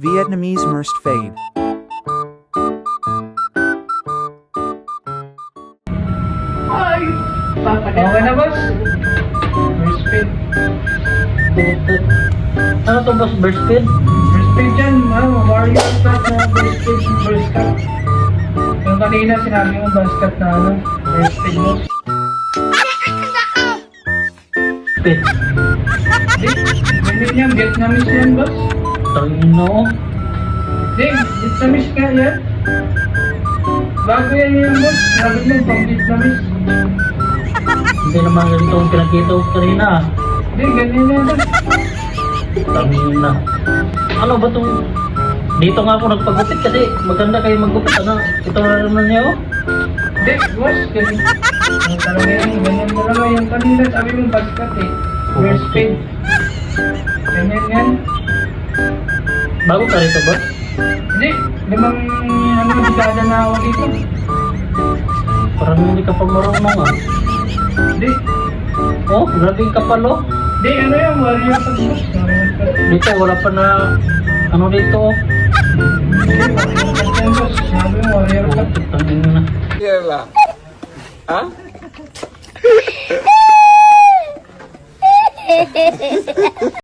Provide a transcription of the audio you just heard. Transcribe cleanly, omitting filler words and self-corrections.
Vietnamese Merst Fade. Ay! Okay na, boss? First speed. Ano to boss, burst speed? First speed yan, warrior cut na first speed, first cut. Yung kanina sinabi mo, bus cut na first speed, boss. Speed. Ganyan yan, Vietnamese yan, boss. Tangino. Vietnamese ka yan. Bago yan yan, boss. Sabi mo, pang Vietnamese. Hindi naman ganito ang pinakita ko kanina. Ganyan yan, boss. Tangina. Ano ba itong... Dito nga ako nagpagupit kasi maganda kayo maggupit. Ano? Ito na naman niya oh. Boss, ganyan. Talaga yan, ganyan talaga yung kanina. Sabi mo, bus cut eh. First speed. Ganyan yan. Bago ka rito ba? Limang dekada na ako dito. Parang hindi ka pa marunong ah. Hindi, Oh, grabe ka pa lo. ano yung warrior cut, boss? Warrior cut. Dito wala pa na... Ano dito oh. Warrior cut yan, boss. Sabi mo, warrior cut. Tangina. Yela. Ha?